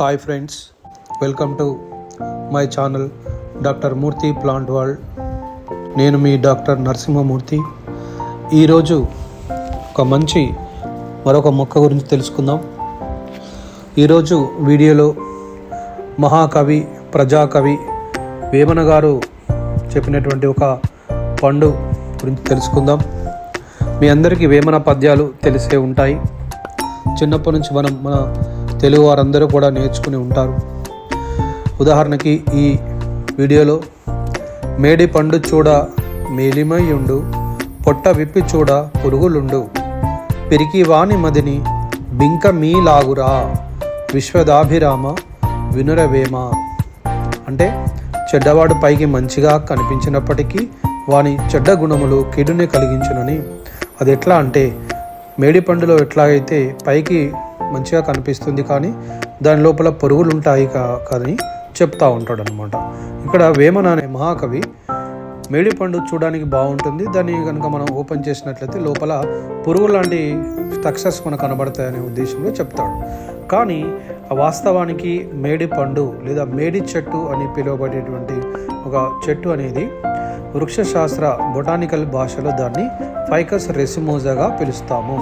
Hi friends, welcome to my channel doctor Murthy plant world. నేను మీ doctor Narasimhamurthy. ఈరోజు ఒక మంచి మరొక మొక్క గురించి తెలుసుకుందాం. ఈరోజు వీడియోలో మహాకవి ప్రజాకవి వేమన గారు చెప్పినటువంటి ఒక పండు గురించి తెలుసుకుందాం. మీ అందరికీ వేమన పద్యాలు తెలిసే ఉంటాయి. చిన్నప్పటి నుంచి మన తెలుగు వారందరూ కూడా నేర్చుకుని ఉంటారు. ఉదాహరణకి ఈ వీడియోలో మేడి పండు చూడ మేలిమయుండు, పొట్ట విప్పి చూడ పురుగులుండు, పిరికి వాణి మదిని బింక మీలాగురా, విశ్వదాభిరామ వినురవేమ. అంటే చెడ్డవాడు పైకి మంచిగా కనిపించినప్పటికీ వాని చెడ్డ గుణములు కీడుని కలిగించునని. అది ఎట్లా అంటే మేడి పండులో ఎట్లాగైతే పైకి మంచిగా కనిపిస్తుంది కానీ దాని లోపల పురుగులు ఉంటాయి కానీ చెప్తా ఉంటాడు అనమాట. ఇక్కడ వేమన అనే మహాకవి మేడి పండు చూడడానికి బాగుంటుంది, దాన్ని కనుక మనం ఓపెన్ చేసినట్లయితే లోపల పురుగు లాంటి స్ట్రక్చర్స్ మనకు కనబడతాయనే ఉద్దేశంలో చెప్తాడు. కానీ వాస్తవానికి మేడి పండు లేదా మేడి చెట్టు అని పిలువబడేటువంటి ఒక చెట్టు అనేది వృక్షశాస్త్ర బొటానికల్ భాషలో దాన్ని ఫైకస్ రెసిమోజాగా పిలుస్తాము.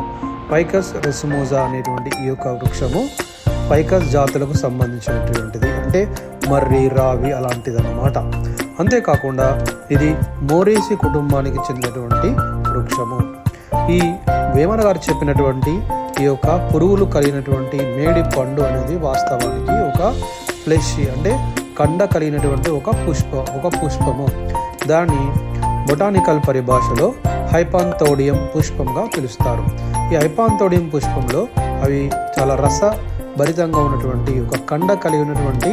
ఫైకస్ రెసిమోజా అనేటువంటి ఈ యొక్క వృక్షము ఫైకస్ జాతులకు సంబంధించినటువంటిది, అంటే మర్రి రావి అలాంటిది అన్నమాట. అంతేకాకుండా ఇది మోరేసి కుటుంబానికి చెందినటువంటి వృక్షము. ఈ వేమన గారు చెప్పినటువంటి ఈ యొక్క పురుగులు కలిగినటువంటి మేడి పండు అనేది వాస్తవానికి ఒక ఫ్లెష్ అంటే కండ కలిగినటువంటి ఒక పుష్పము. దాన్ని బొటానికల్ పరిభాషలో హైపాంథోడియం పుష్పంగా పిలుస్తారు. ఈ హైపాంథోడియం పుష్పంలో అవి చాలా రసభరితంగా ఉన్నటువంటి ఒక కండ కలిగి ఉన్నటువంటి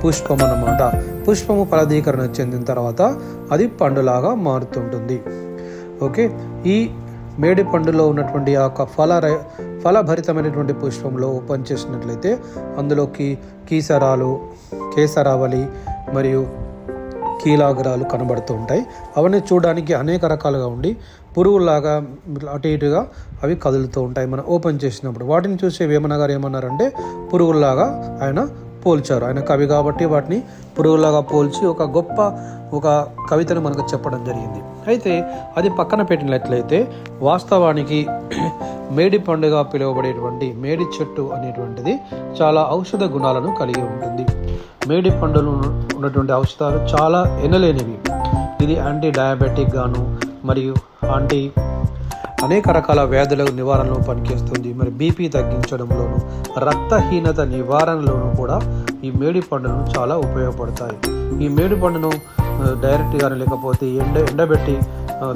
పుష్పం అన్నమాట. పుష్పము ఫలదీకరణ చెందిన తర్వాత అది పండులాగా మారుతుంటుంది. ఓకే, ఈ మేడి పండులో ఉన్నటువంటి ఆ యొక్క ఫలభరితమైనటువంటి పుష్పంలో ఓపెన్ చేసినట్లయితే అందులోకి కీసరాలు, కేసరావళి మరియు కీలాగ్రాలు కనబడుతూ ఉంటాయి. అవన్నీ చూడడానికి అనేక రకాలుగా ఉండి పురుగులాగా అటు ఇటుగా అవి కదులుతూ ఉంటాయి మనం ఓపెన్ చేసినప్పుడు. వాటిని చూసే వేమన గారు ఏమన్నారంటే పురుగుల్లాగా ఆయన పోల్చారు. ఆయన కవి కాబట్టి వాటిని పురుగులాగా పోల్చి ఒక గొప్ప ఒక కవితను మనకు చెప్పడం జరిగింది. అయితే అది పక్కన పెట్టినట్లయితే వాస్తవానికి మేడి పండుగ పిలువబడేటువంటి మేడి చెట్టు అనేటువంటిది చాలా ఔషధ గుణాలను కలిగి ఉంటుంది. మేడి పండులో ఉన్నటువంటి ఔషధాలు చాలా ఎనలేనివి. ఇది యాంటీ డయాబెటిక్ గాను మరియు అనేక రకాల వ్యాధుల నివారణలో పనిచేస్తుంది. మరి బీపీ తగ్గించడంలోను, రక్తహీనత నివారణలోను కూడా ఈ మేడి పండును చాలా ఉపయోగపడతాయి. ఈ మేడి పండును డైరెక్ట్గా లేకపోతే ఎండబెట్టి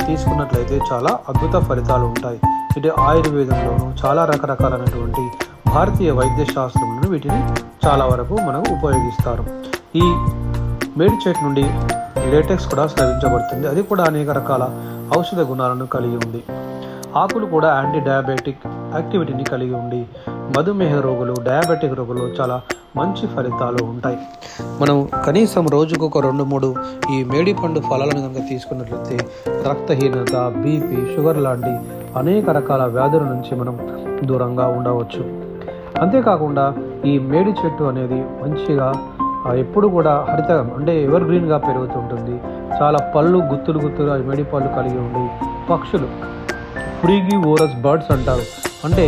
తీసుకున్నట్లయితే చాలా అద్భుత ఫలితాలు ఉంటాయి. ఇది ఆయుర్వేదంలోను చాలా రకరకాలైనటువంటి భారతీయ వైద్య శాస్త్రంలో వీటిని చాలా వరకు మనం ఉపయోగిస్తారు. ఈ మేడి చెట్టు నుండి లేటెక్స్ కూడా స్రవించబడుతుంది. అది కూడా అనేక రకాల ఔషధ గుణాలను కలిగి ఉంది. ఆకులు కూడా యాంటీ డయాబెటిక్ యాక్టివిటీని కలిగి ఉండి మధుమేహ రోగులు, డయాబెటిక్ రోగులు చాలా మంచి ఫలితాలు ఉంటాయి. మనం కనీసం రోజుకు ఒక 2-3 ఈ మేడి పండు ఫలాలను కనుక తీసుకున్నట్లయితే రక్తహీనత, బీపీ, షుగర్ లాంటి అనేక రకాల వ్యాధుల నుంచి మనం దూరంగా ఉండవచ్చు. అంతేకాకుండా ఈ మేడి చెట్టు అనేది మంచిగా ఎప్పుడు కూడా హరితం అంటే ఎవర్ గ్రీన్గా పెరుగుతుంటుంది. చాలా పళ్ళు గుత్తులుగా మేడి పళ్ళు కలిగి ఉండి పక్షులు ఫ్రీగి ఓరస్ బర్డ్స్ అంటారు, అంటే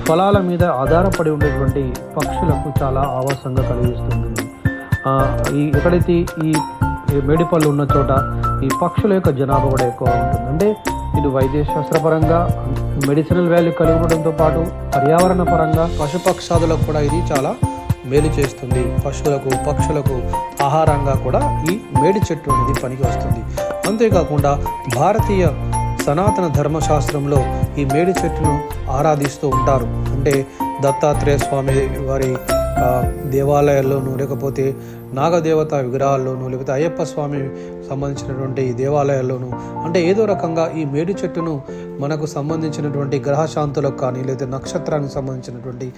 ఫలాల మీద ఆధారపడి ఉండేటువంటి పక్షులకు చాలా ఆవాసంగా కలిగిస్తుంది. ఎక్కడైతే ఈ మేడి పళ్ళు ఉన్న చోట ఈ పక్షుల యొక్క జనాభా కూడా ఎక్కువ ఉంటుంది. అంటే ఇది వైద్య శాస్త్రపరంగా మెడిసినల్ వాల్యూ కలిగి ఉండడంతో పాటు పర్యావరణ పరంగా పశుపక్షాదులకు కూడా ఇది చాలా మేలు చేస్తుంది. పక్షులకు ఆహారంగా కూడా ఈ మేడి చెట్టు అనేది పనికి వస్తుంది. అంతేకాకుండా భారతీయ సనాతన ధర్మశాస్త్రంలో ఈ మేడి చెట్టును ఆరాధిస్తూ ఉంటారు. అంటే దత్తాత్రేయ స్వామి వారి దేవాలయాల్లోనూ, లేకపోతే నాగదేవత విగ్రహాల్లోనూ, లేకపోతే అయ్యప్ప స్వామి సంబంధించినటువంటి దేవాలయాల్లోనూ, అంటే ఏదో రకంగా ఈ మేడి చెట్టును మనకు సంబంధించినటువంటి గ్రహ శాంతులకు కానీ లేదా నక్షత్రానికి సంబంధించినటువంటి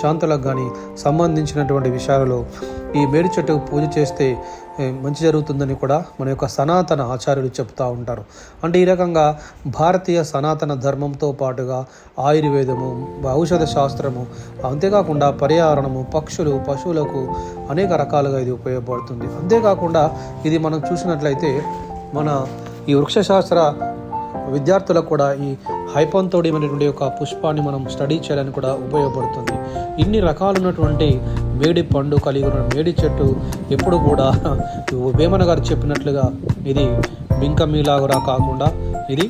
శాంతులకు కానీ సంబంధించినటువంటి విషయాలలో ఈ మేడి చెట్టుకు పూజ చేస్తే మంచి జరుగుతుందని కూడా మన యొక్క సనాతన ఆచార్యులు చెప్తూ ఉంటారు. అంటే ఈ రకంగా భారతీయ సనాతన ధర్మంతో పాటుగా ఆయుర్వేదము, ఔషధ శాస్త్రము, అంతేకాకుండా పర్యావరణము, పక్షులు, పశువులకు అనేక రకాలుగా ఇది ఉపయోగపడుతుంది. అంతేకాకుండా ఇది మనం చూసినట్లయితే మన ఈ వృక్షశాస్త్ర విద్యార్థులకు కూడా ఈ హైపంతోడియం అనేటువంటి ఒక పుష్పాన్ని మనం స్టడీ చేయడానికి కూడా ఉపయోగపడుతుంది. ఇన్ని రకాలున్నటువంటి మేడి పండు కలిగి ఉన్న మేడి చెట్టు ఎప్పుడు కూడా వేమన గారు చెప్పినట్లుగా ఇది బింకమీలాగా కాకుండా ఇది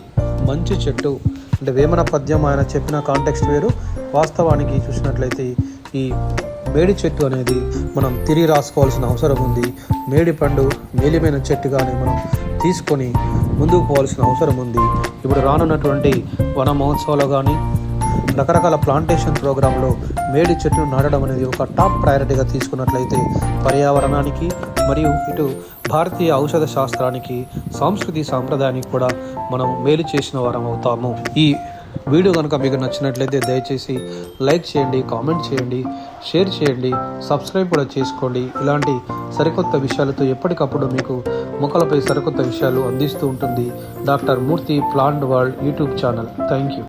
మంచి చెట్టు. అంటే వేమన పద్యం ఆయన చెప్పిన కాంటెక్స్ట్ వేరు, వాస్తవానికి చూసినట్లయితే ఈ మేడి చెట్టు అనేది మనం తిరిగి రాసుకోవాల్సిన అవసరం ఉంది. మేడి పండు మేలిమైన చెట్టుగానే మనం తీసుకొని ముందుకు పోవాల్సిన అవసరం ఉంది. ఇప్పుడు రానున్నటువంటి వన మహోత్సవాలు కానీ రకరకాల ప్లాంటేషన్ ప్రోగ్రాంలో మేడి చెట్టును నాటడం అనేది ఒక టాప్ ప్రయారిటీగా తీసుకున్నట్లయితే పర్యావరణానికి మరియు ఇటు భారతీయ ఔషధ శాస్త్రానికి, సంస్కృతి సాంప్రదాయానికి కూడా మనం మేలు చేసిన వారం అవుతాము. ఈ వీడియో కనుక మీకు నచ్చినట్లయితే దయచేసి లైక్ చేయండి, కామెంట్ చేయండి, షేర్ చేయండి, సబ్స్క్రైబ్ కూడా చేసుకోండి. ఇలాంటి సరికొత్త విషయాలతో ఎప్పటికప్పుడు మీకు మొక్కలపై సరికొత్త విషయాలు అందిస్తూ ఉంటుంది doctor Murthy plant world YouTube channel. Thank you.